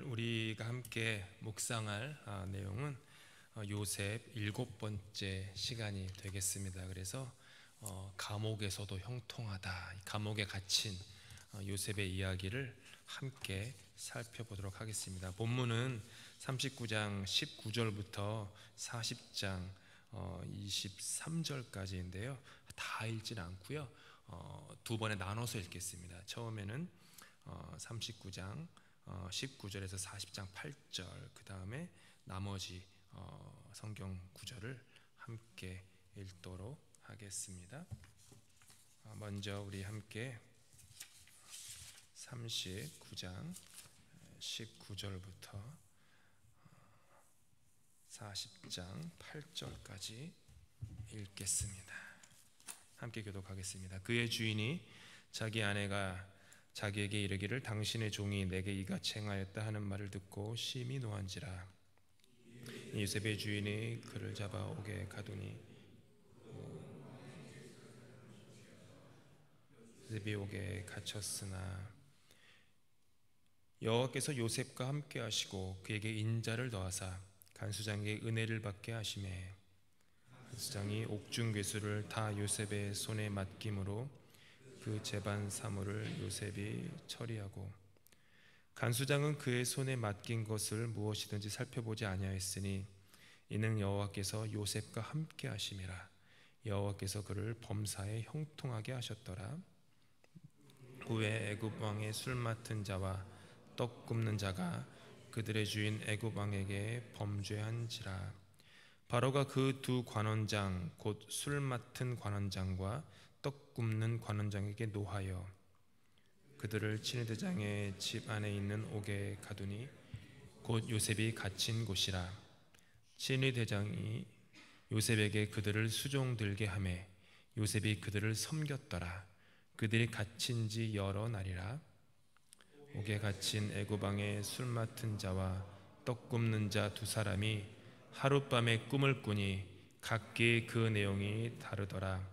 오늘 우리가 함께 묵상할 내용은 요셉 7번째 시간이 되겠습니다. 그래서 감옥에서도 형통하다, 감옥에 갇힌 요셉의 이야기를 함께 살펴보도록 하겠습니다. 본문은 39장 19절부터 40장 23절까지인데요 다 읽지는 않고요 두 번에 나눠서 읽겠습니다. 처음에는 39장 19절에서 40장 8절, 그 다음에 나머지 성경 구절을 함께 읽도록 하겠습니다. 먼저 우리 함께 39장 19절부터 40장 8절까지 읽겠습니다. 함께 교독하겠습니다. 그의 주인이 자기 아내가 자기에게 이르기를 당신의 종이 내게 이같이 행하였다 하는 말을 듣고 심히 노한지라. 요셉의 주인이 그를 잡아 옥에 가두니 요셉이 옥에 갇혔으나 여호와께서 요셉과 함께 하시고 그에게 인자를 더하사 간수장에게 은혜를 받게 하시매 간수장이 옥중 괴수를 다 요셉의 손에 맡김으로 그 재반 사물을 요셉이 처리하고 간수장은 그의 손에 맡긴 것을 무엇이든지 살펴보지 아니하였으니 이는 여호와께서 요셉과 함께 하심이라. 여호와께서 그를 범사에 형통하게 하셨더라. 후에 애굽 왕의 술 맡은 자와 떡 굽는 자가 그들의 주인 애굽 왕에게 범죄한지라. 바로가 그 두 관원장 곧 술 맡은 관원장과 떡 굽는 관원장에게 노하여 그들을 친위대장의 집 안에 있는 옥에 가두니 곧 요셉이 갇힌 곳이라. 친위대장이 요셉에게 그들을 수종들게 하매 요셉이 그들을 섬겼더라. 그들이 갇힌 지 여러 날이라. 옥에 갇힌 애굽 왕의 술 맡은 자와 떡 굽는 자 두 사람이 하룻밤에 꿈을 꾸니 각기 그 내용이 다르더라.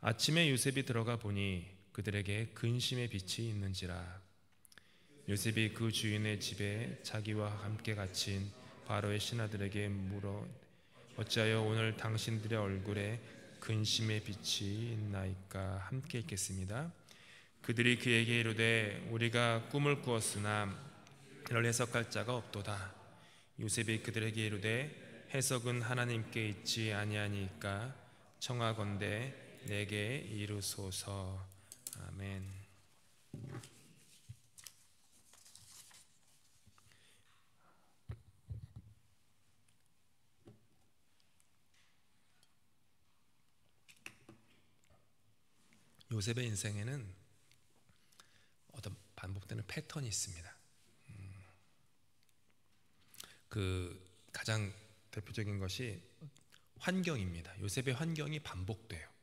아침에 요셉이 들어가 보니 그들에게 근심의 빛이 있는지라. 요셉이 그 주인의 집에 자기와 함께 갇힌 바로의 신하들에게 물어 어찌하여 오늘 당신들의 얼굴에 근심의 빛이 있나이까. 함께 읽겠습니다. 그들이 그에게 이르되 우리가 꿈을 꾸었으나 이를 해석할 자가 없도다. 요셉이 그들에게 이르되 해석은 하나님께 있지 아니하니까 청하건대 내게 이르소서. 아멘. 요셉의 인생에는 어떤 반복되는 패턴이 있습니다. 그 가장 대표적인 것이 환경입니다. 요셉의 환경이 반복돼요.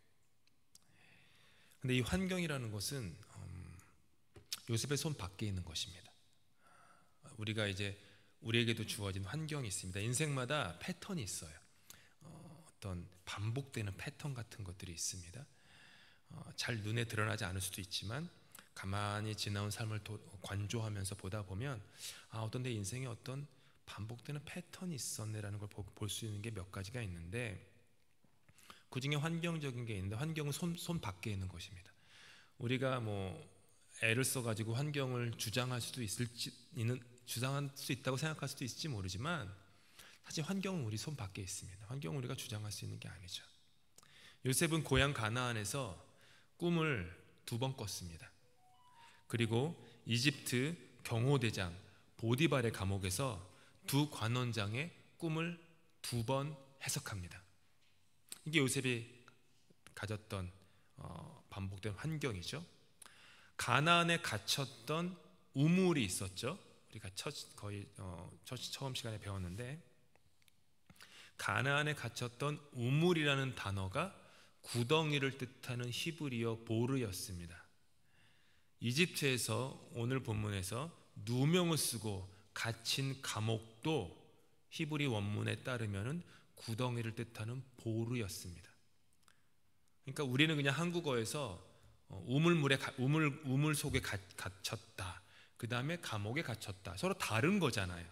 근데 이 환경이라는 것은 요셉의 손 밖에 있는 것입니다. 우리가 이제 우리에게도 주어진 환경이 있습니다. 인생마다 패턴이 있어요. 어떤 반복되는 패턴 같은 것들이 있습니다. 잘 눈에 드러나지 않을 수도 있지만 가만히 지나온 삶을 관조하면서 보다 보면 어떤 내 인생에 어떤 반복되는 패턴이 있었네라는 걸 볼 수 있는 게 몇 가지가 있는데, 그 중에 환경적인 게 있는데 환경은 손 밖에 있는 것입니다. 우리가 애를 써가지고 환경을 주장할 수 있다고 생각할 수도 있을지 모르지만 사실 환경은 우리 손 밖에 있습니다. 환경은 우리가 주장할 수 있는 게 아니죠. 요셉은 고향 가나안에서 꿈을 2번 꿨습니다. 그리고 이집트 경호대장 보디발의 감옥에서 두 관원장의 꿈을 2번 해석합니다. 이게 요셉이 가졌던 반복된 환경이죠. 가나안에 갇혔던 우물이 있었죠. 우리가 거의 처음 시간에 배웠는데, 가나안에 갇혔던 우물이라는 단어가 구덩이를 뜻하는 히브리어 보르였습니다. 이집트에서 오늘 본문에서 누명을 쓰고 갇힌 감옥도 히브리 원문에 따르면 구덩이를 뜻하는 보르였습니다. 그러니까 우리는 그냥 한국어에서 우물 속에 갇혔다, 그 다음에 감옥에 갇혔다. 서로 다른 거잖아요.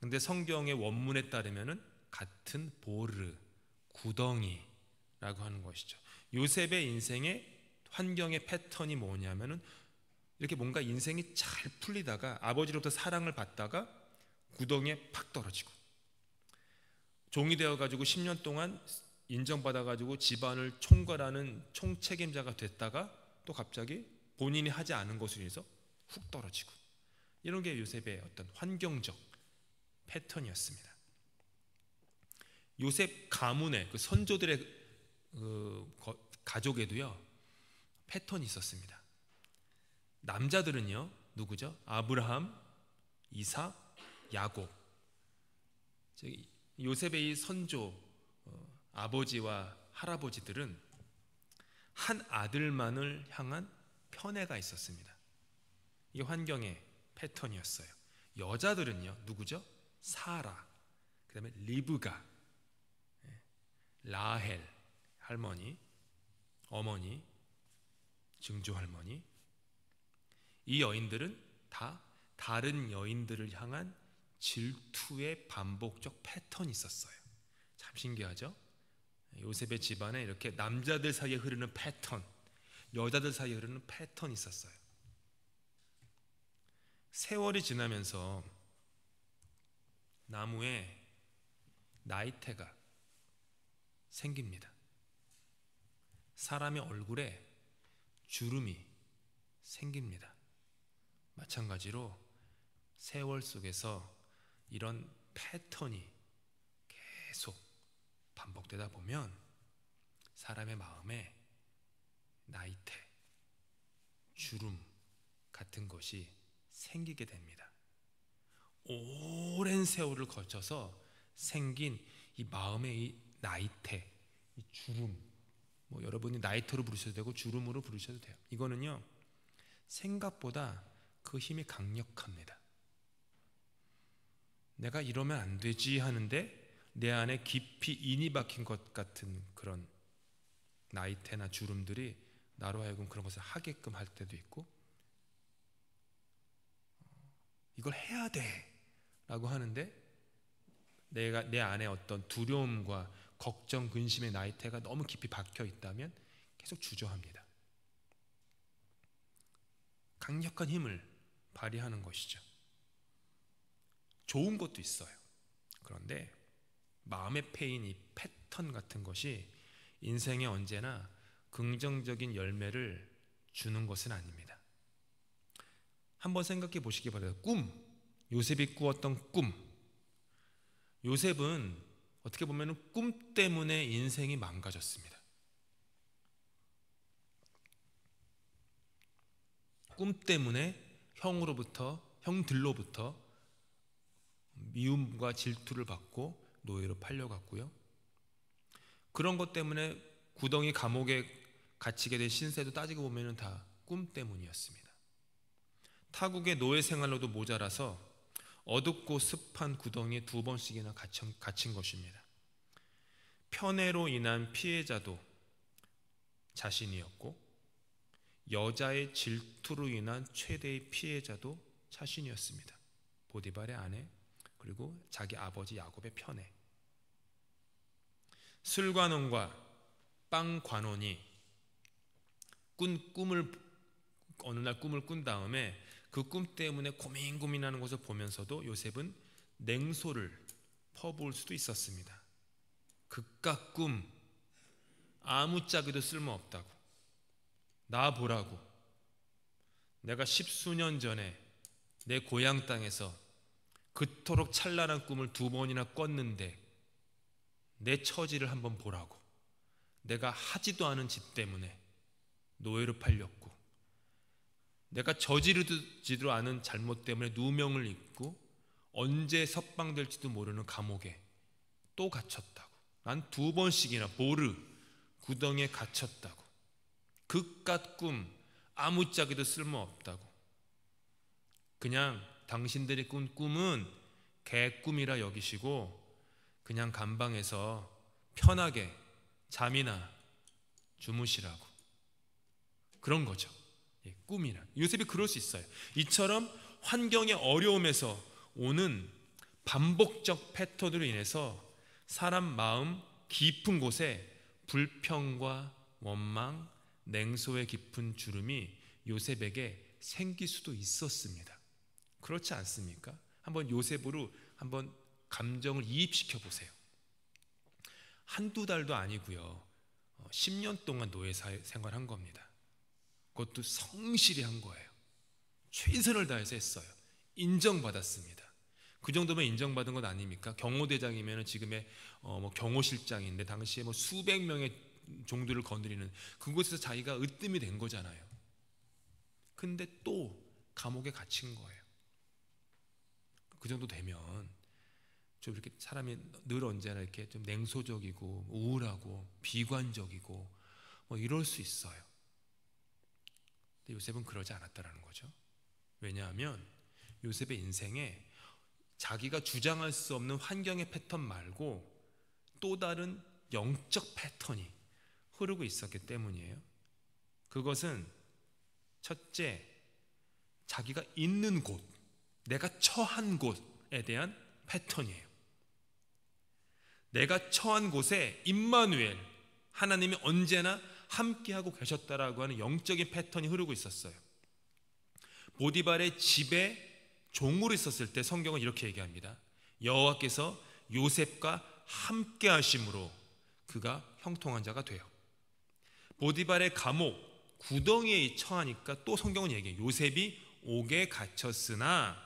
근데 성경의 원문에 따르면은 같은 보르, 구덩이라고 하는 것이죠. 요셉의 인생의 환경의 패턴이 뭐냐면은 이렇게 뭔가 인생이 잘 풀리다가 아버지로부터 사랑을 받다가 구덩이에 팍 떨어지고, 종이 되어가지고 10년 동안 인정받아가지고 집안을 총괄하는 총책임자가 됐다가 또 갑자기 본인이 하지 않은 것을 위해서 훅 떨어지고, 이런 게 요셉의 어떤 환경적 패턴이었습니다. 요셉 가문의 그 선조들의 가족에도요 패턴이 있었습니다. 남자들은요 누구죠? 아브라함, 이삭, 야곱. 요셉의 이 선조 아버지와 할아버지들은 한 아들만을 향한 편애가 있었습니다. 이게 환경의 패턴이었어요. 여자들은요 누구죠? 사라, 그 다음에 리브가, 라헬 할머니, 어머니, 증조 할머니, 이 여인들은 다 다른 여인들을 향한 질투의 반복적 패턴이 있었어요. 참 신기하죠? 요셉의 집안에 이렇게 남자들 사이에 흐르는 패턴, 여자들 사이에 흐르는 패턴이 있었어요. 세월이 지나면서 나무에 나이테가 생깁니다. 사람의 얼굴에 주름이 생깁니다. 마찬가지로 세월 속에서 이런 패턴이 계속 반복되다 보면 사람의 마음에 나이테, 주름 같은 것이 생기게 됩니다. 오랜 세월을 거쳐서 생긴 이 마음의 이 나이테, 이 주름, 뭐 여러분이 나이테로 부르셔도 되고 주름으로 부르셔도 돼요. 이거는요 생각보다 그 힘이 강력합니다. 내가 이러면 안 되지 하는데 내 안에 깊이 인이 박힌 것 같은 그런 나이테나 주름들이 나로 하여금 그런 것을 하게끔 할 때도 있고, 이걸 해야 돼 라고 하는데 내가 내 안에 어떤 두려움과 걱정, 근심의 나이테가 너무 깊이 박혀 있다면 계속 주저합니다. 강력한 힘을 발휘하는 것이죠. 좋은 것도 있어요. 그런데 마음의 패인, 이 패턴 같은 것이 인생에 언제나 긍정적인 열매를 주는 것은 아닙니다. 한번 생각해 보시기 바랍니다. 꿈, 요셉이 꾸었던 꿈. 요셉은 어떻게 보면 꿈 때문에 인생이 망가졌습니다. 꿈 때문에 형들로부터 미움과 질투를 받고 노예로 팔려갔고요. 그런 것 때문에 구덩이 감옥에 갇히게 된 신세도 따지고 보면 다 꿈 때문이었습니다. 타국의 노예 생활로도 모자라서 어둡고 습한 구덩이에 2번씩이나 갇힌 것입니다. 편애로 인한 피해자도 자신이었고, 여자의 질투로 인한 최대의 피해자도 자신이었습니다. 보디발의 아내, 그리고 자기 아버지 야곱의 편애. 술관원과 빵관원이 어느 날 꿈을 꾼 다음에 그 꿈 때문에 고민하는 것을 보면서도 요셉은 냉소를 퍼부을 수도 있었습니다. 그깟 꿈 아무짝에도 쓸모없다고, 나 보라고, 내가 10수년 전에 내 고향 땅에서 그토록 찬란한 꿈을 2번이나 꿨는데 내 처지를 한번 보라고, 내가 하지도 않은 짓 때문에 노예로 팔렸고, 내가 저지르지도 않은 잘못 때문에 누명을 입고 언제 석방될지도 모르는 감옥에 또 갇혔다고, 난 2번씩이나 보르 구덩이에 갇혔다고, 그깟 꿈 아무짝에도 쓸모없다고, 그냥 당신들이 꾼 꿈은 개꿈이라 여기시고 그냥 감방에서 편하게 잠이나 주무시라고, 그런 거죠. 꿈이나. 요셉이 그럴 수 있어요. 이처럼 환경의 어려움에서 오는 반복적 패턴으로 인해서 사람 마음 깊은 곳에 불평과 원망, 냉소의 깊은 주름이 요셉에게 생길 수도 있었습니다. 그렇지 않습니까? 한번 요셉으로 한번 감정을 이입시켜 보세요. 한두 달도 아니고요, 10년 동안 노예 생활한 겁니다. 그것도 성실히 한 거예요. 최선을 다해서 했어요. 인정받았습니다. 그 정도면 인정받은 것 아닙니까? 경호대장이면 지금의 경호실장인데 당시에 수백 명의 종들을 건드리는 그곳에서 자기가 으뜸이 된 거잖아요. 근데 또 감옥에 갇힌 거예요. 그 정도 되면 좀 이렇게 사람이 늘 언제나 이렇게 좀 냉소적이고 우울하고 비관적이고 이럴 수 있어요. 근데 요셉은 그러지 않았다라는 거죠. 왜냐하면 요셉의 인생에 자기가 주장할 수 없는 환경의 패턴 말고 또 다른 영적 패턴이 흐르고 있었기 때문이에요. 그것은 첫째, 자기가 있는 곳, 내가 처한 곳에 대한 패턴이에요. 내가 처한 곳에 임마누엘, 하나님이 언제나 함께하고 계셨다라고 하는 영적인 패턴이 흐르고 있었어요. 보디발의 집에 종으로 있었을 때 성경은 이렇게 얘기합니다. 여호와께서 요셉과 함께 하심으로 그가 형통한 자가 돼요. 보디발의 감옥 구덩이에 처하니까 또 성경은 얘기해요. 요셉이 옥에 갇혔으나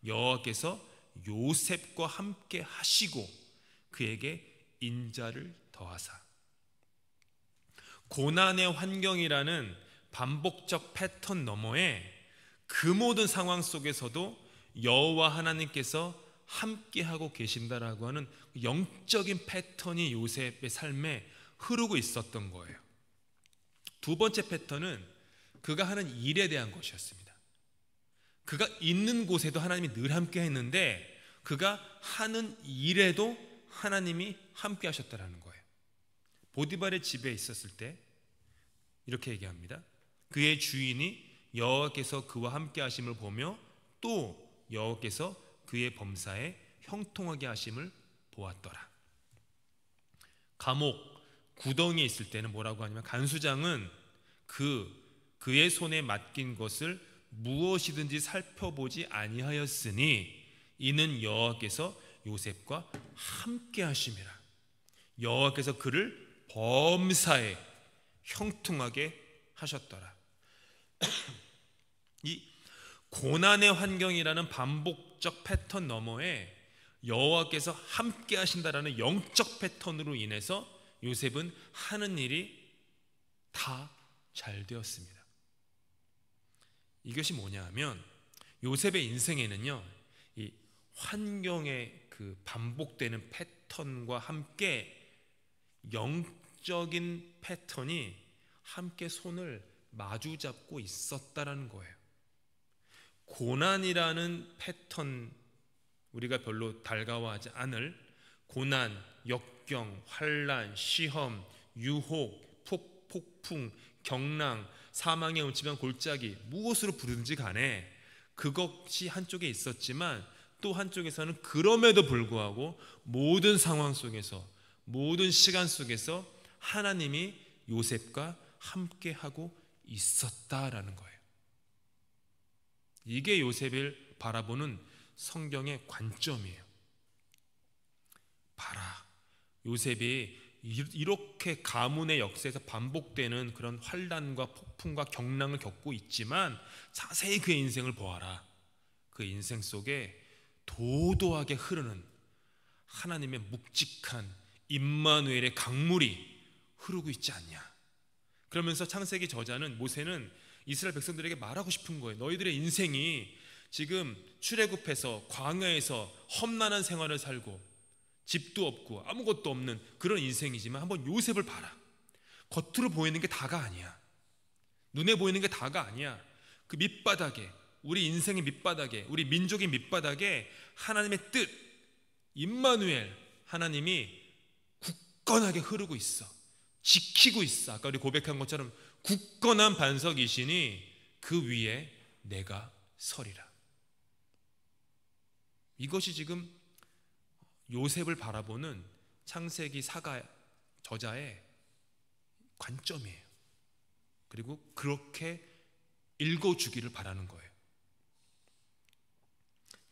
여호와께서 요셉과 함께 하시고 그에게 인자를 더하사. 고난의 환경이라는 반복적 패턴 너머에 그 모든 상황 속에서도 여호와 하나님께서 함께하고 계신다라고 하는 영적인 패턴이 요셉의 삶에 흐르고 있었던 거예요. 두 번째 패턴은 그가 하는 일에 대한 것이었습니다. 그가 있는 곳에도 하나님이 늘 함께 했는데 그가 하는 일에도 하나님이 함께 하셨다라는 거예요. 보디발의 집에 있었을 때 이렇게 얘기합니다. 그의 주인이 여호와께서 그와 함께 하심을 보며 또 여호와께서 그의 범사에 형통하게 하심을 보았더라. 감옥 구덩이에 있을 때는 뭐라고 하냐면 간수장은 그의 손에 맡긴 것을 무엇이든지 살펴보지 아니하였으니 이는 여호와께서 요셉과 함께 하심이라. 여호와께서 그를 범사에 형통하게 하셨더라. 이 고난의 환경이라는 반복적 패턴 너머에 여호와께서 함께 하신다라는 영적 패턴으로 인해서 요셉은 하는 일이 다 잘 되었습니다. 이것이 뭐냐 하면 요셉의 인생에는요, 이 환경의 그 반복되는 패턴과 함께 영적인 패턴이 함께 손을 마주 잡고 있었다라는 거예요. 고난이라는 패턴, 우리가 별로 달가워하지 않을 고난, 역경, 환난, 시험, 유혹, 폭풍, 경랑, 사망의 음침한 골짜기, 무엇으로 부르든지 간에 그것이 한쪽에 있었지만 또 한쪽에서는 그럼에도 불구하고 모든 상황 속에서, 모든 시간 속에서 하나님이 요셉과 함께하고 있었다라는 거예요. 이게 요셉을 바라보는 성경의 관점이에요. 봐라, 요셉이 이렇게 가문의 역사에서 반복되는 그런 환난과 폭풍과 경랑을 겪고 있지만 자세히 그의 인생을 보아라. 그 인생 속에 도도하게 흐르는 하나님의 묵직한 임마누엘의 강물이 흐르고 있지 않냐. 그러면서 창세기 저자는, 모세는 이스라엘 백성들에게 말하고 싶은 거예요. 너희들의 인생이 지금 출애굽해서 광야에서 험난한 생활을 살고 집도 없고 아무것도 없는 그런 인생이지만 한번 요셉을 봐라. 겉으로 보이는 게 다가 아니야. 눈에 보이는 게 다가 아니야. 그 밑바닥에, 우리 인생의 밑바닥에, 우리 민족의 밑바닥에 하나님의 뜻, 임마누엘, 하나님이 굳건하게 흐르고 있어. 지키고 있어. 아까 우리 고백한 것처럼 굳건한 반석이시니 그 위에 내가 서리라. 이것이 지금 요셉을 바라보는 창세기 사가 저자의 관점이에요. 그리고 그렇게 읽어주기를 바라는 거예요.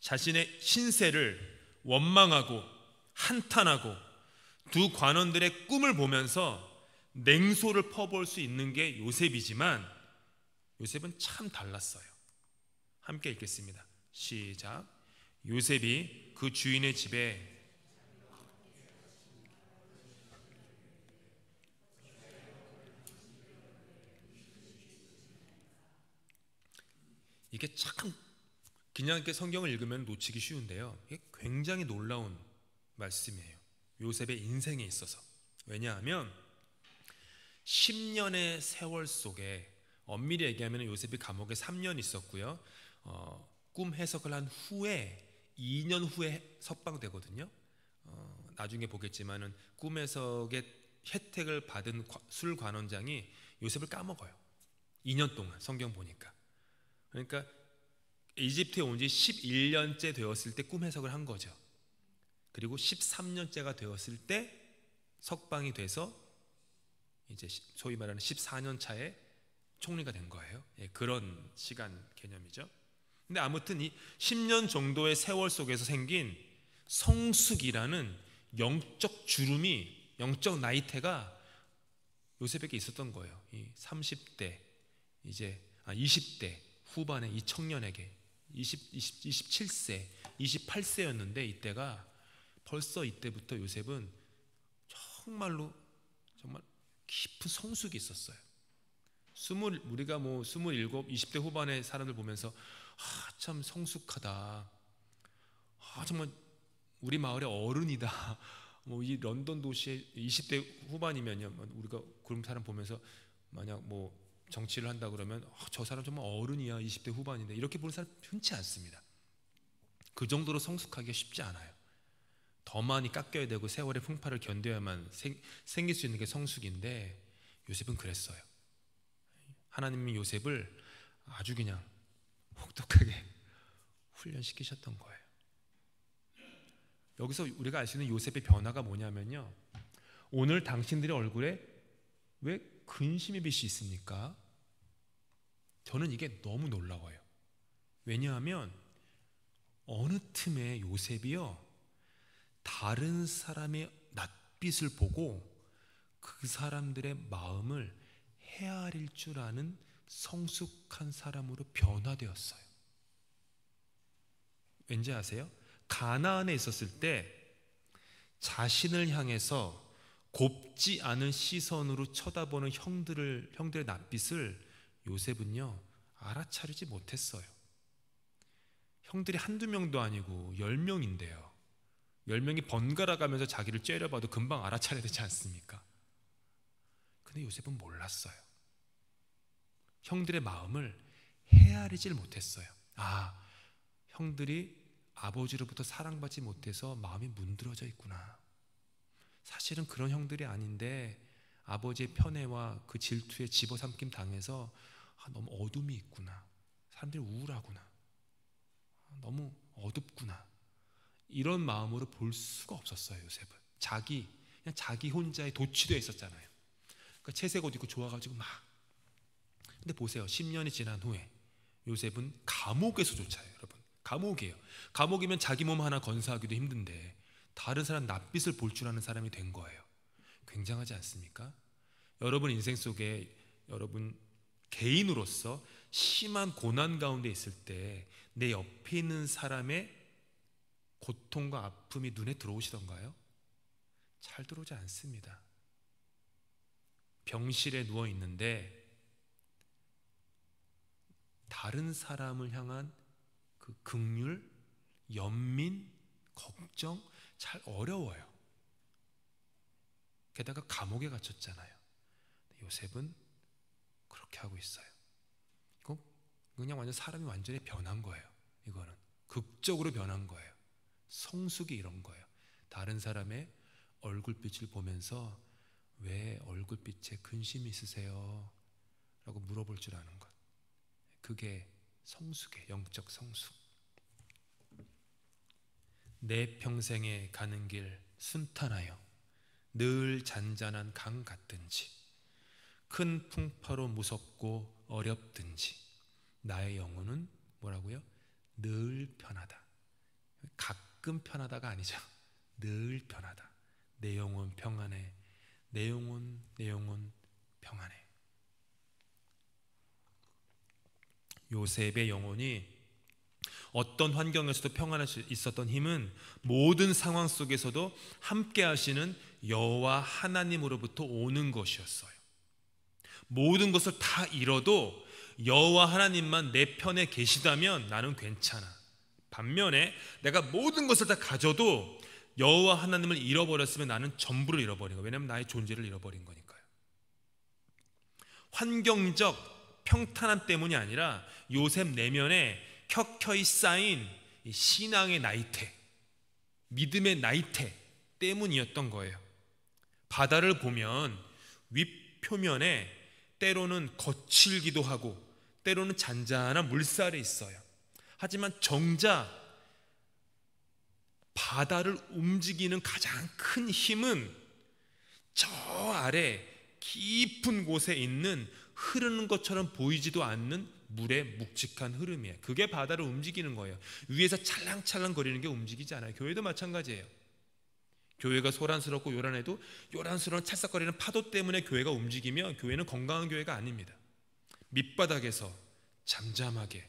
자신의 신세를 원망하고 한탄하고 두 관원들의 꿈을 보면서 냉소를 퍼부을 수 있는 게 요셉이지만 요셉은 참 달랐어요. 함께 읽겠습니다. 시작. 요셉이 그 주인의 집에 이게 참 그냥 이렇게 성경을 읽으면 놓치기 쉬운데요, 이게 굉장히 놀라운 말씀이에요. 요셉의 인생에 있어서. 왜냐하면 10년의 세월 속에 엄밀히 얘기하면 요셉이 감옥에 3년 있었고요, 꿈 해석을 한 후에 2년 후에 석방되거든요. 나중에 보겠지만은 꿈 해석의 혜택을 받은 술 관원장이 요셉을 까먹어요. 2년 동안 성경 보니까. 그러니까 이집트에 온 지 11년째 되었을 때 꿈 해석을 한 거죠. 그리고 13년째가 되었을 때 석방이 돼서 이제 소위 말하는 14년 차에 총리가 된 거예요. 예, 그런 시간 개념이죠. 근데 아무튼 이 10년 정도의 세월 속에서 생긴 성숙이라는 영적 주름이, 영적 나이테가 요셉에게 있었던 거예요. 이 30대, 이제 20대 후반에 이 청년에게 27세, 28세였는데 이때가 벌써 이때부터 요셉은 정말 깊은 성숙이 있었어요. 우리가 27, 20대 후반의 사람들 보면서 참 성숙하다, 정말 우리 마을의 어른이다, 이 런던 도시에 20대 후반이면요, 우리가 그런 사람 보면서 만약 정치를 한다 그러면 저 사람 정말 어른이야, 20대 후반인데, 이렇게 보는 사람 흔치 않습니다. 그 정도로 성숙하기가 쉽지 않아요. 더 많이 깎여야 되고 세월의 풍파를 견뎌야만 생길 수 있는 게 성숙인데, 요셉은 그랬어요. 하나님이 요셉을 아주 그냥 혹독하게 훈련시키셨던 거예요. 여기서 우리가 알 수 있는 요셉의 변화가 뭐냐면요, 오늘 당신들의 얼굴에 왜 근심의 빛이 있습니까? 저는 이게 너무 놀라워요. 왜냐하면 어느 틈에 요셉이요, 다른 사람의 낯빛을 보고 그 사람들의 마음을 헤아릴 줄 아는 성숙한 사람으로 변화되었어요. 왠지 아세요? 가나안에 있었을 때 자신을 향해서 곱지 않은 시선으로 쳐다보는 형들의 낯빛을 요셉은요 알아차리지 못했어요. 형들이 한두 명도 아니고 10명인데요 10명이 번갈아 가면서 자기를 째려봐도 금방 알아차려야 되지 않습니까? 근데 요셉은 몰랐어요. 형들의 마음을 헤아리질 못했어요. 형들이 아버지로부터 사랑받지 못해서 마음이 문드러져 있구나. 사실은 그런 형들이 아닌데 아버지의 편애와 그 질투에 집어삼킴 당해서 너무 어둠이 있구나, 사람들이 우울하구나, 너무 어둡구나, 이런 마음으로 볼 수가 없었어요. 요셉은 그냥 자기 혼자에 도취되어 있었잖아요. 그러니까 채색 옷 입고 좋아가지고 막. 근데 보세요, 10년이 지난 후에 요셉은 감옥에서조차요, 여러분, 감옥이에요. 감옥이면 자기 몸 하나 건사하기도 힘든데 다른 사람 낯빛을 볼 줄 아는 사람이 된 거예요. 굉장하지 않습니까? 여러분 인생 속에 여러분 개인으로서 심한 고난 가운데 있을 때 내 옆에 있는 사람의 고통과 아픔이 눈에 들어오시던가요? 잘 들어오지 않습니다. 병실에 누워 있는데 다른 사람을 향한 그 긍휼, 연민, 걱정 잘 어려워요. 게다가 감옥에 갇혔잖아요. 요셉은 그렇게 하고 있어요. 이거 그냥 완전 사람이 완전히 변한 거예요. 이거는 극적으로 변한 거예요. 성숙이 이런 거예요. 다른 사람의 얼굴빛을 보면서 왜 얼굴빛에 근심이 있으세요? 라고 물어볼 줄 아는 것. 그게 성숙의 영적 성숙. 내 평생에 가는 길 순탄하여 늘 잔잔한 강 같든지 큰 풍파로 무섭고 어렵든지 나의 영혼은 뭐라고요? 늘 편하다. 가끔 편하다가 아니죠. 늘 편하다. 내 영혼 평안해. 내 영혼 평안해. 요셉의 영혼이 어떤 환경에서도 평안할 수 있었던 힘은 모든 상황 속에서도 함께 하시는 여호와 하나님으로부터 오는 것이었어요. 모든 것을 다 잃어도 여호와 하나님만 내 편에 계시다면 나는 괜찮아. 반면에 내가 모든 것을 다 가져도 여호와 하나님을 잃어버렸으면 나는 전부를 잃어버린 거예요. 왜냐하면 나의 존재를 잃어버린 거니까요. 환경적 평탄함 때문이 아니라 요셉 내면에 켜켜이 쌓인 신앙의 나이테, 믿음의 나이테 때문이었던 거예요. 바다를 보면 윗표면에 때로는 거칠기도 하고 때로는 잔잔한 물살이 있어요. 하지만 정작 바다를 움직이는 가장 큰 힘은 저 아래 깊은 곳에 있는 흐르는 것처럼 보이지도 않는 물의 묵직한 흐름이에요. 그게 바다를 움직이는 거예요. 위에서 찰랑찰랑 거리는 게 움직이지 않아요. 교회도 마찬가지예요. 교회가 소란스럽고 요란해도 요란스러운 찰싹거리는 파도 때문에 교회가 움직이면 교회는 건강한 교회가 아닙니다. 밑바닥에서 잠잠하게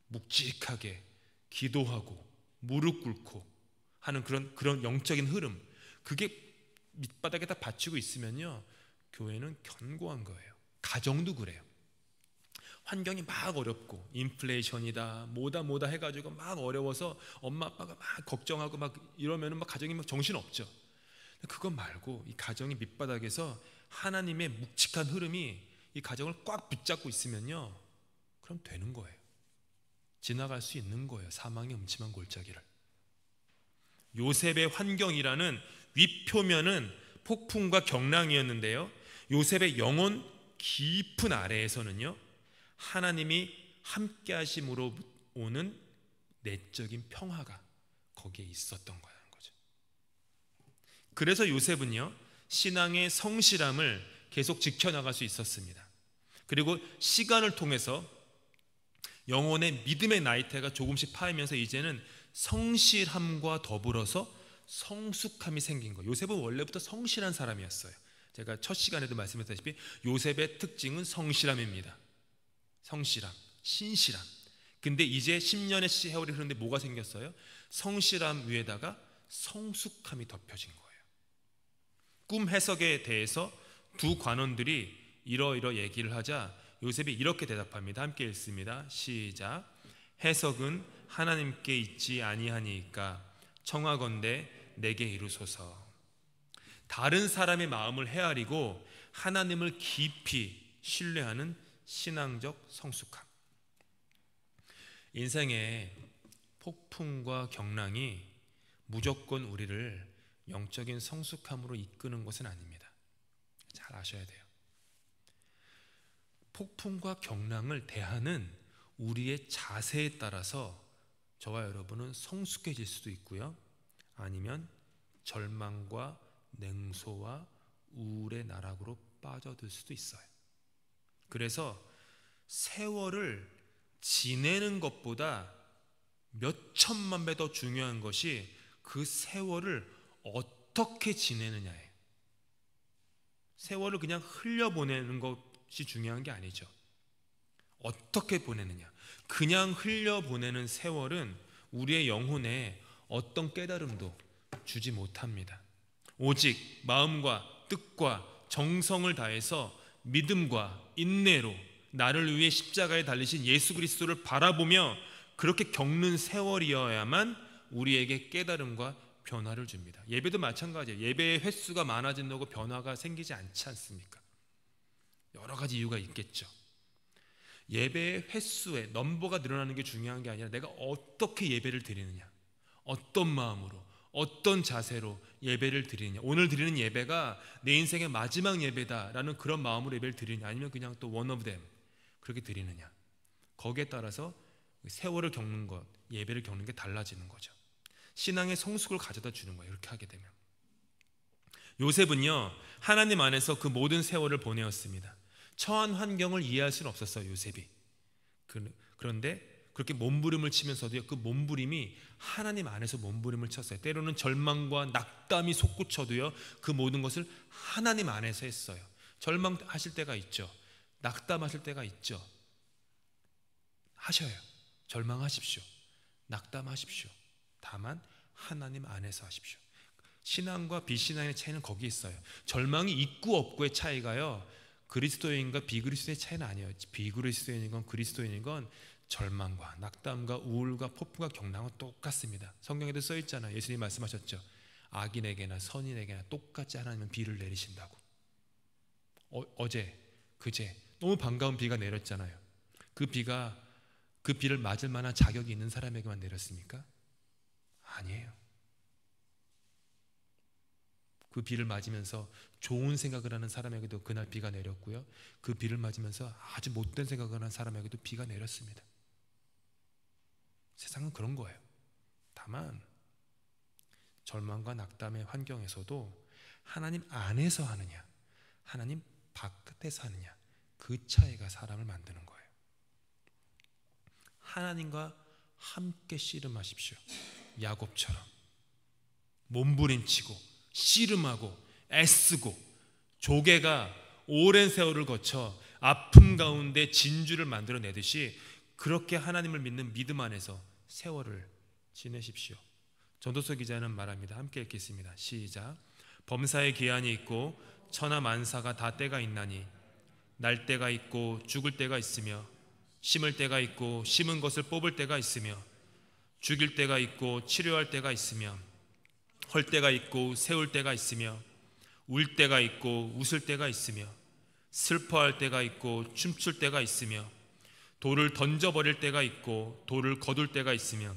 묵직하게 기도하고 무릎 꿇고 하는 그런 영적인 흐름, 그게 밑바닥에다 받치고 있으면요 교회는 견고한 거예요. 가정도 그래요. 환경이 막 어렵고 인플레이션이다 뭐다 해가지고 막 어려워서 엄마 아빠가 막 걱정하고 막 이러면은 막 가정이 막 정신없죠. 그거 말고 이 가정이 밑바닥에서 하나님의 묵직한 흐름이 이 가정을 꽉 붙잡고 있으면요 그럼 되는 거예요. 지나갈 수 있는 거예요. 사망의 음침한 골짜기를. 요셉의 환경이라는 윗표면은 폭풍과 경랑이었는데요, 요셉의 영혼 깊은 아래에서는요 하나님이 함께 하심으로 오는 내적인 평화가 거기에 있었던 거라는 거죠. 그래서 요셉은요 신앙의 성실함을 계속 지켜나갈 수 있었습니다. 그리고 시간을 통해서 영혼의 믿음의 나이테가 조금씩 파이면서 이제는 성실함과 더불어서 성숙함이 생긴 거예요. 요셉은 원래부터 성실한 사람이었어요. 제가 첫 시간에도 말씀했다시피 요셉의 특징은 성실함입니다. 성실함, 신실함. 근데 이제 10년의 세월이 흐르는데 뭐가 생겼어요? 성실함 위에다가 성숙함이 덮여진 거예요. 꿈 해석에 대해서 두 관원들이 이러이러 얘기를 하자 요셉이 이렇게 대답합니다. 함께 읽습니다. 시작. 해석은 하나님께 있지 아니하니까 청하건대 내게 이루소서. 다른 사람의 마음을 헤아리고 하나님을 깊이 신뢰하는 신앙적 성숙함. 인생의 폭풍과 경랑이 무조건 우리를 영적인 성숙함으로 이끄는 것은 아닙니다. 잘 아셔야 돼요. 폭풍과 경랑을 대하는 우리의 자세에 따라서 저와 여러분은 성숙해질 수도 있고요, 아니면 절망과 냉소와 우울의 나락으로 빠져들 수도 있어요. 그래서 세월을 지내는 것보다 몇 천만 배 더 중요한 것이 그 세월을 어떻게 지내느냐예요. 세월을 그냥 흘려보내는 것이 중요한 게 아니죠. 어떻게 보내느냐. 그냥 흘려보내는 세월은 우리의 영혼에 어떤 깨달음도 주지 못합니다. 오직 마음과 뜻과 정성을 다해서 믿음과 인내로 나를 위해 십자가에 달리신 예수 그리스도를 바라보며 그렇게 겪는 세월이어야만 우리에게 깨달음과 변화를 줍니다. 예배도 마찬가지예요. 예배의 횟수가 많아진다고 변화가 생기지 않지 않습니까? 여러 가지 이유가 있겠죠. 예배의 횟수에 넘버가 늘어나는 게 중요한 게 아니라 내가 어떻게 예배를 드리느냐, 어떤 마음으로, 어떤 자세로 예배를 드리느냐. 오늘 드리는 예배가 내 인생의 마지막 예배다라는 그런 마음으로 예배를 드리느냐, 아니면 그냥 또 one of them 그렇게 드리느냐, 거기에 따라서 세월을 겪는 것, 예배를 겪는 게 달라지는 거죠. 신앙의 성숙을 가져다 주는 거예요. 이렇게 하게 되면. 요셉은요, 하나님 안에서 그 모든 세월을 보내었습니다. 처한 환경을 이해할 수는 없었어요, 요셉이. 그런데 그렇게 몸부림을 치면서도요, 그 몸부림이 하나님 안에서 몸부림을 쳤어요. 때로는 절망과 낙담이 솟구쳐도요, 그 모든 것을 하나님 안에서 했어요. 절망하실 때가 있죠. 낙담하실 때가 있죠. 하셔요. 절망하십시오. 낙담하십시오. 다만 하나님 안에서 하십시오. 신앙과 비신앙의 차이는 거기 있어요. 절망이 있고 없고의 차이가요, 그리스도인과 비그리스도의 차이는 아니에요. 비그리스도인이건 그리스도인인 건 절망과 낙담과 우울과 폭풍과 경랑은 똑같습니다. 성경에도 써 있잖아요. 예수님이 말씀하셨죠. 악인에게나 선인에게나 똑같이 하나님은 비를 내리신다고. 어제 그제 너무 반가운 비가 내렸잖아요. 그 비를 맞을 만한 자격이 있는 사람에게만 내렸습니까? 아니에요. 그 비를 맞으면서 좋은 생각을 하는 사람에게도 그날 비가 내렸고요, 그 비를 맞으면서 아주 못된 생각을 하는 사람에게도 비가 내렸습니다. 세상은 그런 거예요. 다만 절망과 낙담의 환경에서도 하나님 안에서 하느냐, 하나님 바깥에서 하느냐, 그 차이가 사람을 만드는 거예요. 하나님과 함께 씨름하십시오. 야곱처럼 몸부림치고 씨름하고 애쓰고, 조개가 오랜 세월을 거쳐 아픔 가운데 진주를 만들어내듯이 그렇게 하나님을 믿는 믿음 안에서 세월을 지내십시오. 전도서 기자는 말합니다. 함께 읽겠습니다. 시작. 범사의 기한이 있고 천하 만사가 다 때가 있나니 날 때가 있고 죽을 때가 있으며 심을 때가 있고 심은 것을 뽑을 때가 있으며 죽일 때가 있고 치료할 때가 있으며 헐 때가 있고 세울 때가 있으며 울 때가 있고 웃을 때가 있으며 슬퍼할 때가 있고 춤출 때가 있으며 돌을 던져버릴 때가 있고 돌을 거둘 때가 있으며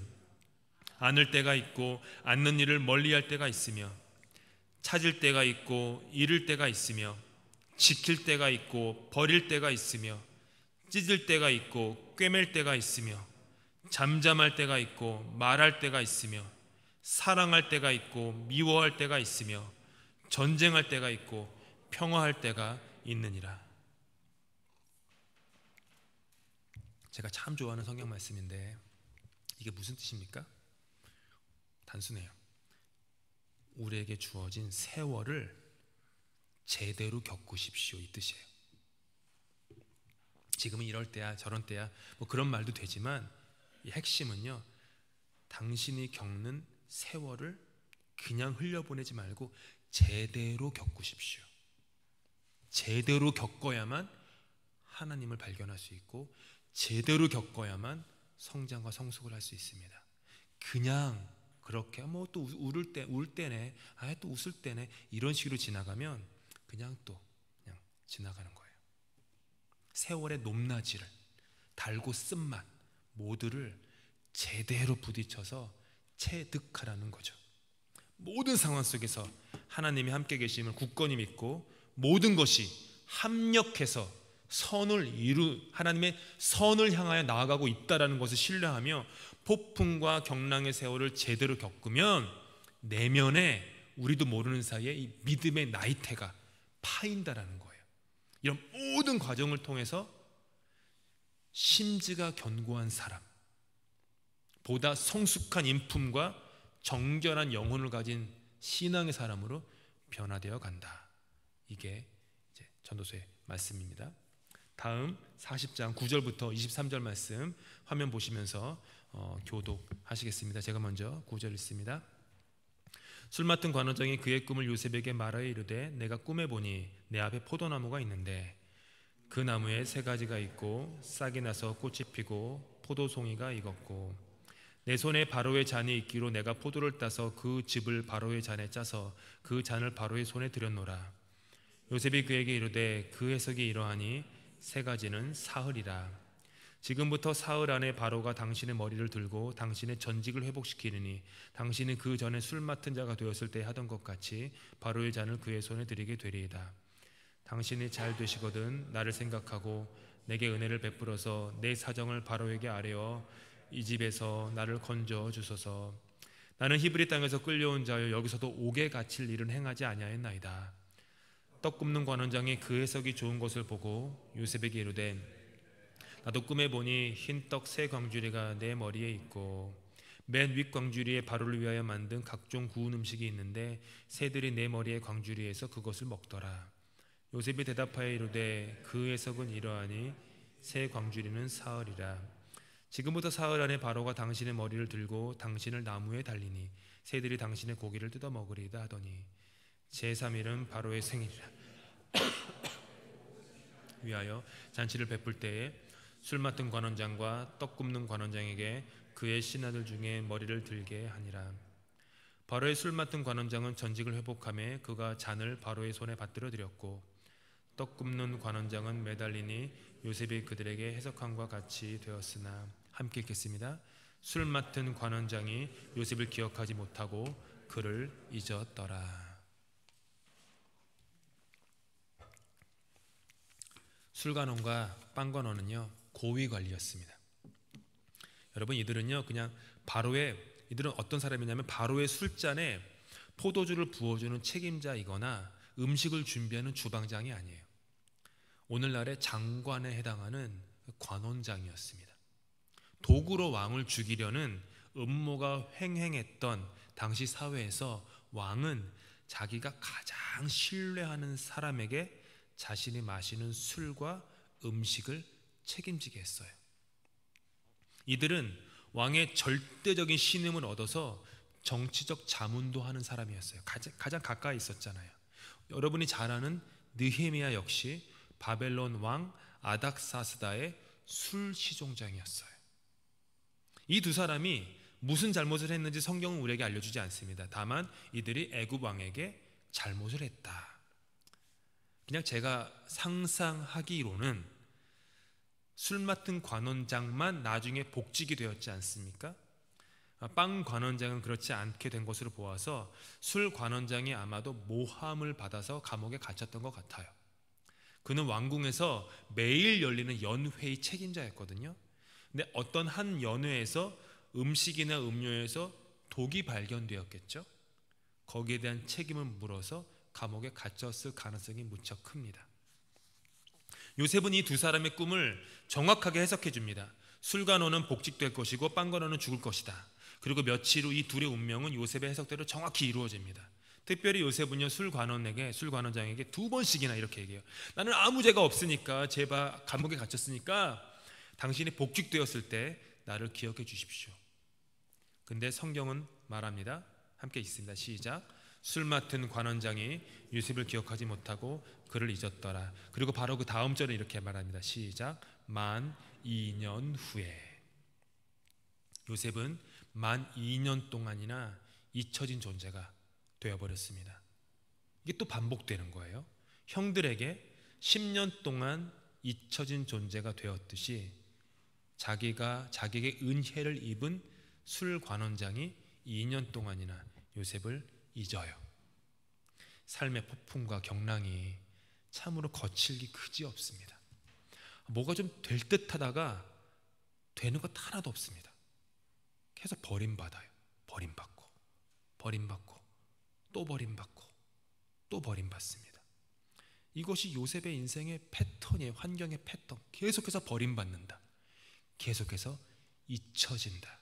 안을 때가 있고 앉는 일을 멀리할 때가 있으며 찾을 때가 있고 잃을 때가 있으며 지킬 때가 있고 버릴 때가 있으며 찢을 때가 있고 꿰맬 때가 있으며 잠잠할 때가 있고 말할 때가 있으며 사랑할 때가 있고 미워할 때가 있으며 전쟁할 때가 있고 평화할 때가 있느니라. 제가 참 좋아하는 성경 말씀인데 이게 무슨 뜻입니까? 단순해요. 우리에게 주어진 세월을 제대로 겪으십시오, 이 뜻이에요. 지금은 이럴 때야 저런 때야 뭐 그런 말도 되지만 이 핵심은요, 당신이 겪는 세월을 그냥 흘려보내지 말고 제대로 겪으십시오. 제대로 겪어야만 하나님을 발견할 수 있고 제대로 겪어야만 성장과 성숙을 할 수 있습니다. 그냥 그렇게 뭐 또 울 때네, 또 웃을 때네, 이런 식으로 지나가면 그냥 지나가는 거예요. 세월의 높낮이를, 달고 쓴맛 모두를 제대로 부딪혀서 체득하라는 거죠. 모든 상황 속에서 하나님이 함께 계심을 굳건히 믿고 모든 것이 합력해서 하나님의 선을 향하여 나아가고 있다는 것을 신뢰하며 폭풍과 경랑의 세월을 제대로 겪으면 내면에 우리도 모르는 사이에 이 믿음의 나이테가 파인다라는 거예요. 이런 모든 과정을 통해서 심지가 견고한 사람, 보다 성숙한 인품과 정결한 영혼을 가진 신앙의 사람으로 변화되어 간다. 이게 이제 전도서의 말씀입니다. 다음 40장 9절부터 23절 말씀 화면 보시면서 교독하시겠습니다. 제가 먼저 9절 읽습니다. 술 맡은 관원장이 그의 꿈을 요셉에게 말하여 이르되 내가 꿈에 보니 내 앞에 포도나무가 있는데 그 나무에 세 가지가 있고 싹이 나서 꽃이 피고 포도송이가 익었고 내 손에 바로의 잔이 있기로 내가 포도를 따서 그 즙을 바로의 잔에 짜서 그 잔을 바로의 손에 들였노라. 요셉이 그에게 이르되 그 해석이 이러하니 세 가지는 사흘이라. 지금부터 사흘 안에 바로가 당신의 머리를 들고 당신의 전직을 회복시키느니 당신은 그 전에 술 맡은 자가 되었을 때 하던 것 같이 바로의 잔을 그의 손에 드리게 되리이다. 당신이 잘 되시거든 나를 생각하고 내게 은혜를 베풀어서 내 사정을 바로에게 아뢰어 이 집에서 나를 건져 주소서. 나는 히브리 땅에서 끌려온 자여 여기서도 옥에 갇힐 일은 행하지 아니하였나이다. 떡 굽는 관원장이 그 해석이 좋은 것을 보고 요셉에게 이르되 나도 꿈에 보니 흰 떡 세 광주리가 내 머리에 있고 맨 윗 광주리에 바로를 위하여 만든 각종 구운 음식이 있는데 새들이 내 머리의 광주리에서 그것을 먹더라. 요셉이 대답하여 이르되 그 해석은 이러하니 새 광주리는 사흘이라. 지금부터 사흘 안에 바로가 당신의 머리를 들고 당신을 나무에 달리니 새들이 당신의 고기를 뜯어 먹으리다 하더니 제3일은 바로의 생일이라. 위하여 잔치를 베풀 때에 술 맡은 관원장과 떡 굽는 관원장에게 그의 신하들 중에 머리를 들게 하니라. 바로의 술 맡은 관원장은 전직을 회복하며 그가 잔을 바로의 손에 받들어 드렸고 떡 굽는 관원장은 매달리니 요셉이 그들에게 해석함과 같이 되었으나. 함께 읽겠습니다. 술 맡은 관원장이 요셉을 기억하지 못하고 그를 잊었더라. 술관원과 빵관원은요 고위 관리였습니다. 여러분, 이들은요 그냥 이들은 어떤 사람이냐면 바로의 술잔에 포도주를 부어주는 책임자이거나 음식을 준비하는 주방장이 아니에요. 오늘날의 장관에 해당하는 관원장이었습니다. 도구로 왕을 죽이려는 음모가 횡행했던 당시 사회에서 왕은 자기가 가장 신뢰하는 사람에게 자신이 마시는 술과 음식을 책임지게 했어요. 이들은 왕의 절대적인 신임을 얻어서 정치적 자문도 하는 사람이었어요. 가장 가까이 있었잖아요. 여러분이 잘 아는 느헤미야 역시 바벨론 왕 아닥사스다의 술 시종장이었어요. 이 두 사람이 무슨 잘못을 했는지 성경은 우리에게 알려주지 않습니다. 다만 이들이 애굽 왕에게 잘못을 했다. 그냥 제가 상상하기로는 술 맡은 관원장만 나중에 복직이 되었지 않습니까? 빵 관원장은 그렇지 않게 된 것으로 보아서 술 관원장이 아마도 모함을 받아서 감옥에 갇혔던 것 같아요. 그는 왕궁에서 매일 열리는 연회의 책임자였거든요. 근데 어떤 한 연회에서 음식이나 음료에서 독이 발견되었겠죠. 거기에 대한 책임을 물어서 감옥에 갇혔을 가능성이 무척 큽니다. 요셉은 이 두 사람의 꿈을 정확하게 해석해 줍니다. 술관원은 복직될 것이고 빵관원은 죽을 것이다. 그리고 며칠 후 이 둘의 운명은 요셉의 해석대로 정확히 이루어집니다. 특별히 요셉은요 술관원장에게 두 번씩이나 이렇게 얘기해요. 나는 아무 죄가 없으니까, 제발 감옥에 갇혔으니까 당신이 복직되었을 때 나를 기억해 주십시오. 근데 성경은 말합니다. 함께 읽습니다. 시작. 술 맡은 관원장이 요셉을 기억하지 못하고 그를 잊었더라. 그리고 바로 그 다음 절에 이렇게 말합니다. 시작. 만 2년 후에. 요셉은 만 2년 동안이나 잊혀진 존재가 되어버렸습니다. 이게 또 반복되는 거예요. 형들에게 10년 동안 잊혀진 존재가 되었듯이 자기에게 은혜를 입은 술 관원장이 2년 동안이나 요셉을 잊어요. 삶의 폭풍과 경랑이 참으로 거칠기 그지없습니다. 뭐가 좀 될 듯 하다가 되는 것 하나도 없습니다. 계속 버림받아요. 버림받고 또 버림받고 또 버림받습니다. 이것이 요셉의 인생의 패턴이에요. 환경의 패턴. 계속해서 버림받는다. 계속해서 잊혀진다.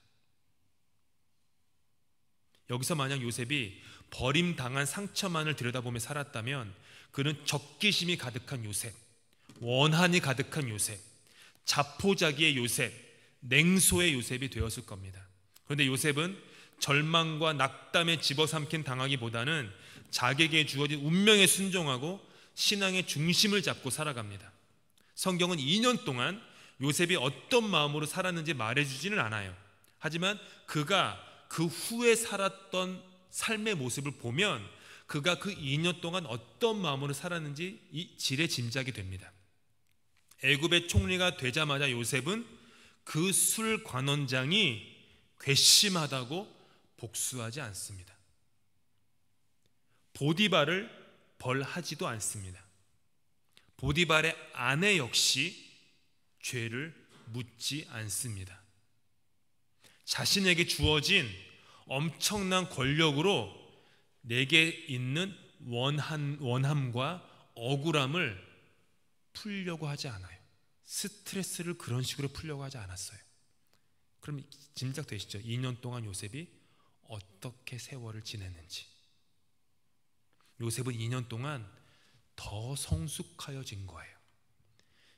여기서 만약 요셉이 버림당한 상처만을 들여다보며 살았다면 그는 적개심이 가득한 요셉, 원한이 가득한 요셉, 자포자기의 요셉, 냉소의 요셉이 되었을 겁니다. 그런데 요셉은 절망과 낙담에 집어삼킨 당하기보다는 자기에게 주어진 운명에 순종하고 신앙의 중심을 잡고 살아갑니다. 성경은 2년 동안 요셉이 어떤 마음으로 살았는지 말해주지는 않아요. 하지만 그가 그 후에 살았던 삶의 모습을 보면 그가 그 2년 동안 어떤 마음으로 살았는지 이 지레 짐작이 됩니다. 애굽의 총리가 되자마자 요셉은 그 술 관원장이 괘씸하다고 복수하지 않습니다. 보디발을 벌하지도 않습니다. 보디발의 아내 역시 죄를 묻지 않습니다. 자신에게 주어진 엄청난 권력으로 내게 있는 원함과 억울함을 풀려고 하지 않아요. 스트레스를 그런 식으로 풀려고 하지 않았어요. 그럼 짐작되시죠? 2년 동안 요셉이 어떻게 세월을 지냈는지. 요셉은 2년 동안 더 성숙하여진 거예요.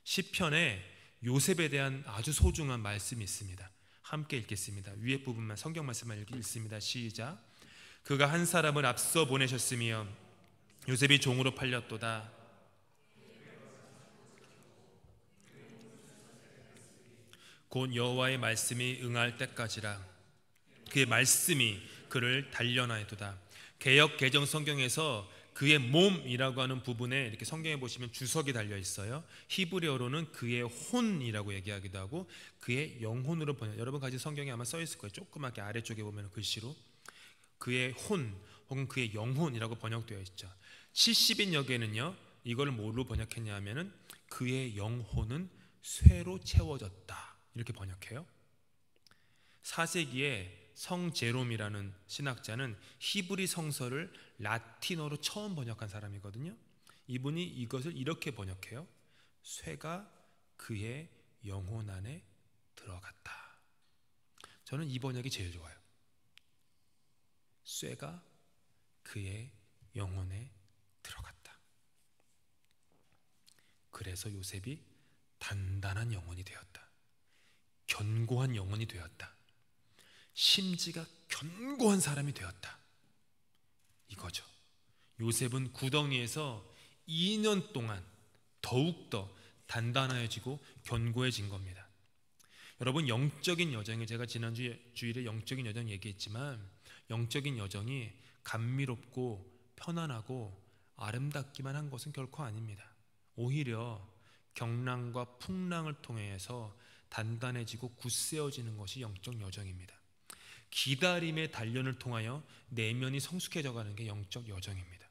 시편에 요셉에 대한 아주 소중한 말씀이 있습니다. 함께 읽겠습니다. 위에 부분만, 성경 말씀만 읽습니다. 시작. 그가 한 사람을 앞서 보내셨으며 요셉이 종으로 팔렸도다. 곧 여호와의 말씀이 응할 때까지라. 그의 말씀이 그를 단련하였도다. 개역 개정 성경에서 그의 몸이라고 하는 부분에 이렇게 성경에 보시면 주석이 달려 있어요. 히브리어로는 그의 혼이라고 얘기하기도 하고 그의 영혼으로 번역. 여러분 가진 성경에 아마 써 있을 거예요. 조그맣게 아래쪽에 보면 글씨로 그의 혼 혹은 그의 영혼이라고 번역되어 있죠. 70인역에는요 이걸 뭐로 번역했냐 하면은 그의 영혼은 쇠로 채워졌다 이렇게 번역해요. 4세기에 성 제롬이라는 신학자는 히브리 성서를 라틴어로 처음 번역한 사람이거든요. 이분이 이것을 이렇게 번역해요. 쇠가 그의 영혼 안에 들어갔다. 저는 이 번역이 제일 좋아요. 쇠가 그의 영혼에 들어갔다. 그래서 요셉이 단단한 영혼이 되었다. 견고한 영혼이 되었다. 심지가 견고한 사람이 되었다. 이거죠. 요셉은 구덩이에서 2년 동안 더욱더 단단해지고 견고해진 겁니다. 여러분, 영적인 여정이, 제가 지난 주일에 영적인 여정 얘기했지만 영적인 여정이 감미롭고 편안하고 아름답기만 한 것은 결코 아닙니다. 오히려 경랑과 풍랑을 통해서 단단해지고 굳세어지는 것이 영적 여정입니다. 기다림의 단련을 통하여 내면이 성숙해져 가는 게 영적 여정입니다.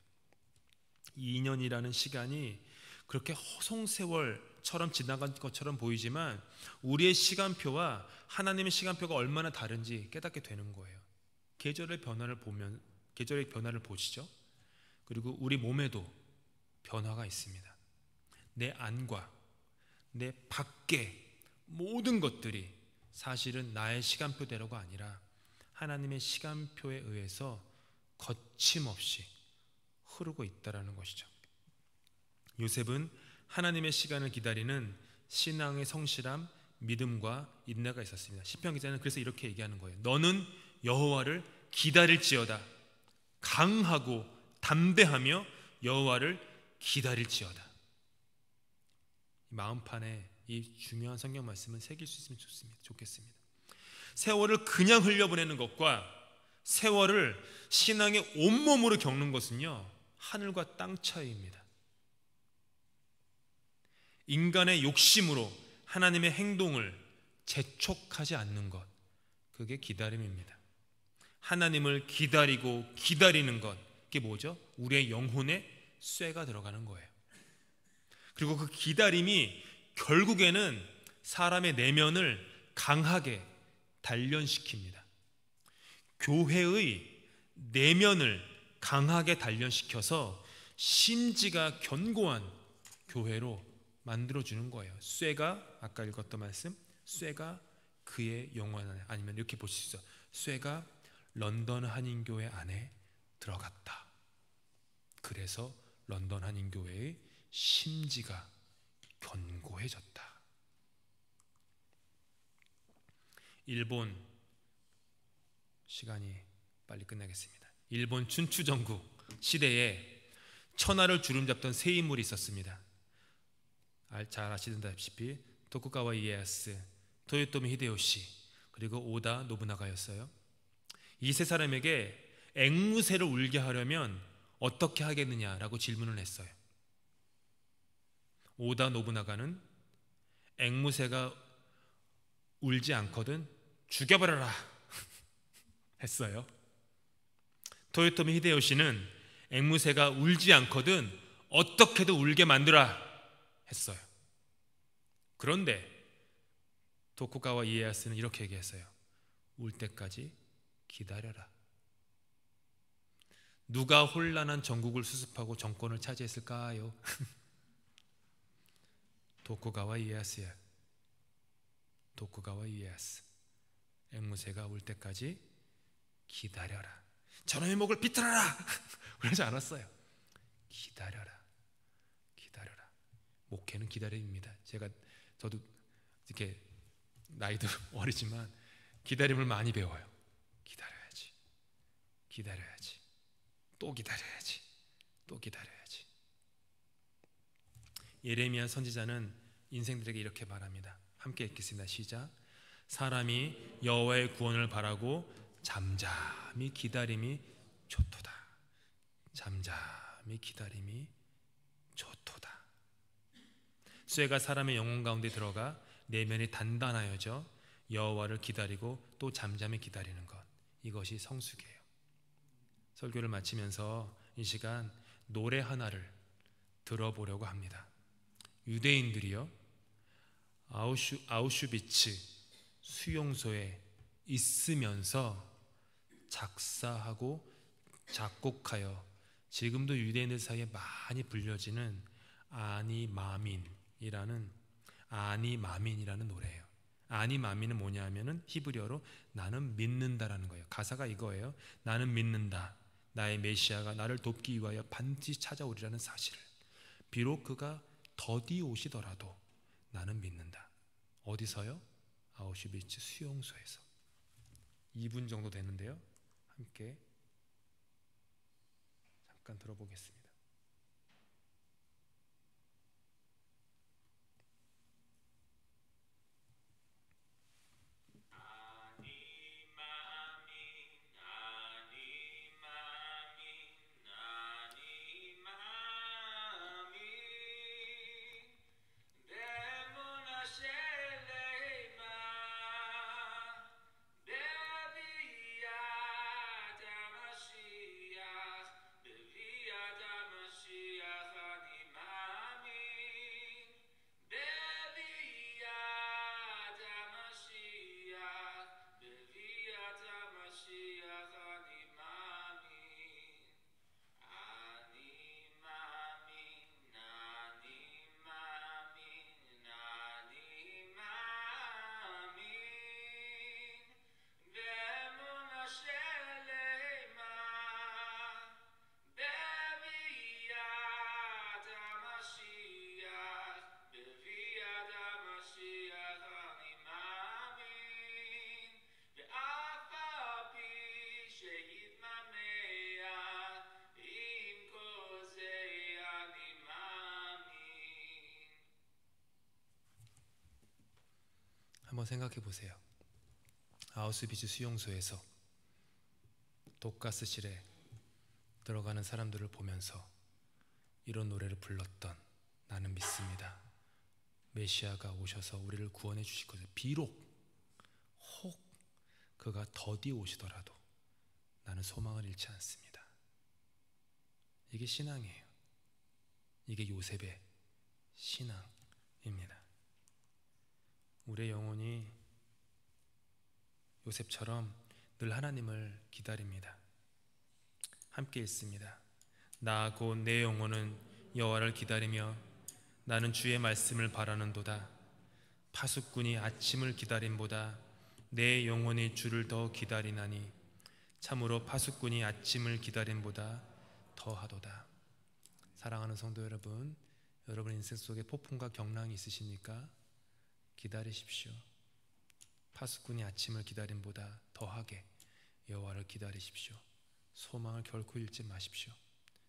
2년이라는 시간이 그렇게 허송세월처럼 지나간 것처럼 보이지만 우리의 시간표와 하나님의 시간표가 얼마나 다른지 깨닫게 되는 거예요. 계절의 변화를 보시죠. 그리고 우리 몸에도 변화가 있습니다. 내 안과 내 밖에 모든 것들이 사실은 나의 시간표대로가 아니라 하나님의 시간표에 의해서 거침없이 흐르고 있다라는 것이죠. 요셉은 하나님의 시간을 기다리는 신앙의 성실함, 믿음과 인내가 있었습니다. 시편 기자는 그래서 이렇게 얘기하는 거예요. 너는 여호와를 기다릴지어다. 강하고 담대하며 여호와를 기다릴지어다. 마음판에 이 중요한 성경 말씀을 새길 수 있으면 좋겠습니다. 세월을 그냥 흘려보내는 것과 세월을 신앙의 온몸으로 겪는 것은요, 하늘과 땅 차이입니다. 인간의 욕심으로 하나님의 행동을 재촉하지 않는 것, 그게 기다림입니다. 하나님을 기다리고 기다리는 것, 그게 뭐죠? 우리의 영혼에 쇠가 들어가는 거예요. 그리고 그 기다림이 결국에는 사람의 내면을 강하게 단련시킵니다. 교회의 내면을 강하게 단련시켜서 심지가 견고한 교회로 만들어주는 거예요. 쇠가, 아까 읽었던 말씀, 쇠가 그의 영혼 안에, 아니면 이렇게 보시죠. 쇠가 런던 한인교회 안에 들어갔다. 그래서 런던 한인교회의 심지가 견고해졌다. 일본, 시간이 빨리 끝나겠습니다. 일본 춘추전국 시대에 천하를 주름잡던 세 인물이 있었습니다. 잘 아시다시피 도쿠가와 이에야스, 토요토미 히데요시, 그리고 오다 노부나가였어요. 이 세 사람에게 앵무새를 울게 하려면 어떻게 하겠느냐라고 질문을 했어요. 오다 노부나가는 앵무새가 울지 않거든 죽여버려라 했어요. 토요토미 히데요시는 앵무새가 울지 않거든 어떻게든 울게 만들어라 했어요. 그런데 도쿠가와 이에야스는 이렇게 얘기했어요. 울 때까지 기다려라. 누가 혼란한 전국을 수습하고 정권을 차지했을까요? 도쿠가와 이에야스야. 도쿠가와 이에야스. 앵무새가 올 때까지 기다려라. 저놈의 목을 비틀어라. 그러지 않았어요. 기다려라. 기다려라. 목회는 기다림입니다. 저도 이렇게 나이도 어리지만 기다림을 많이 배워요. 기다려야지. 기다려야지. 또 기다려야지. 또 기다려야지. 예레미야 선지자는 인생들에게 이렇게 말합니다. 함께 읽겠습니다. 시작. 사람이 여호와의 구원을 바라고 잠잠히 기다림이 좋도다. 잠잠히 기다림이 좋도다. 쇠가 사람의 영혼 가운데 들어가 내면이 단단하여져 여호와를 기다리고 또 잠잠히 기다리는 것, 이것이 성숙이에요. 설교를 마치면서 이 시간 노래 하나를 들어보려고 합니다. 유대인들이요, 아우슈비츠 수용소에 있으면서 작사하고 작곡하여 지금도 유대인들 사이에 많이 불려지는 아니마민이라는 노래예요. 아니마민은 뭐냐 하면은 히브리어로 나는 믿는다라는 거예요. 가사가 이거예요. 나는 믿는다. 나의 메시아가 나를 돕기 위하여 반드시 찾아오리라는 사실을. 비록 그가 더디 오시더라도 나는 믿는다. 어디서요? 아우슈비츠 수용소에서. 2분 정도 되는데요. 함께 잠깐 들어보겠습니다. 한번 생각해 보세요. 아우슈비츠 수용소에서 독가스실에 들어가는 사람들을 보면서 이런 노래를 불렀던 나는 믿습니다. 메시아가 오셔서 우리를 구원해 주실 것을. 비록 혹 그가 더디 오시더라도 나는 소망을 잃지 않습니다. 이게 신앙이에요. 이게 요셉의 신앙입니다. 우리의 영혼이 요셉처럼 늘 하나님을 기다립니다. 함께 읽습니다. 나 곧 내 영혼은 여호와를 기다리며 나는 주의 말씀을 바라는도다. 파수꾼이 아침을 기다림보다 내 영혼이 주를 더 기다리나니 참으로 파수꾼이 아침을 기다림보다 더하도다. 사랑하는 성도 여러분, 여러분 인생 속에 폭풍과 경랑이 있으십니까? 기다리십시오. 파수꾼이 아침을 기다림보다 더하게 여호와를 기다리십시오. 소망을 결코 잃지 마십시오.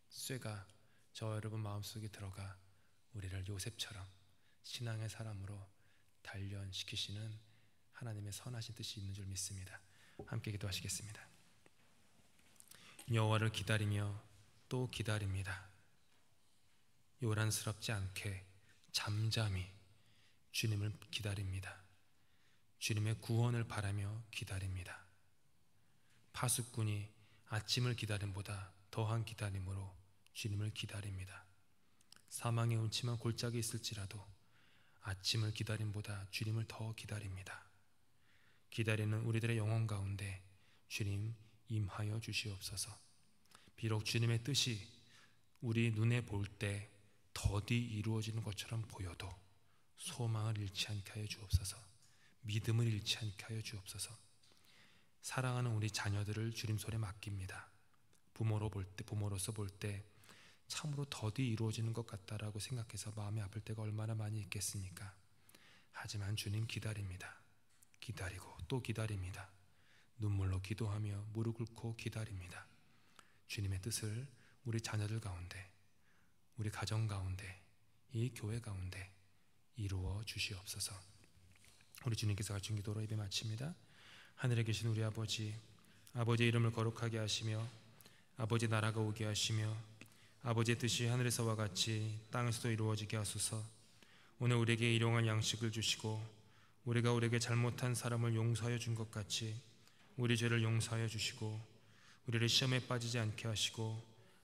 쇠가 저 여러분 마음속에 들어가 우리를 요셉처럼 신앙의 사람으로 단련시키시는 하나님의 선하신 뜻이 있는 줄 믿습니다. 함께 기도하시겠습니다. 여호와를 기다리며 또 기다립니다. 요란스럽지 않게 잠잠히 주님을 기다립니다. 주님의 구원을 바라며 기다립니다. 파수꾼이 아침을 기다림보다 더한 기다림으로 주님을 기다립니다. 사망의 음침한 골짜기에 있을지라도 아침을 기다림보다 주님을 더 기다립니다. 기다리는 우리들의 영혼 가운데 주님 임하여 주시옵소서. 비록 주님의 뜻이 우리 눈에 볼 때 더디 이루어지는 것처럼 보여도 소망을 잃지 않게 하여 주옵소서. 믿음을 잃지 않게 하여 주옵소서. 사랑하는 우리 자녀들을 주님 손에 맡깁니다. 부모로서 볼 때 참으로 더디 이루어지는 것 같다라고 생각해서 마음이 아플 때가 얼마나 많이 있겠습니까? 하지만 주님 기다립니다. 기다리고 또 기다립니다. 눈물로 기도하며 무릎 꿇고 기다립니다. 주님의 뜻을 우리 자녀들 가운데, 우리 가정 가운데, 이 교회 가운데 이루어 주시옵소서. 우리 주님께서 가르친 기도로 예배 마칩니다. 하늘에 계신 우리 아버지, 아버지의 이름을 거룩하게 하시며 아버지 나라가 오게 하시며 아버지의 뜻이 하늘에서와 같이 땅에서도 이루어지게 하소서. 오늘 우리에게 일용할 양식을 주시고 우리가 우리에게 잘못한 사람을 용서하여 준 것 같이 우리 죄를 용서하여 주시고 우리를 시험에 빠지지 않게 하시고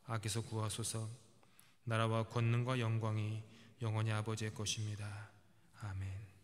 악에서 구하소서. 나라와 권능과 영광이 영원히 아버지의 것입니다. 아멘.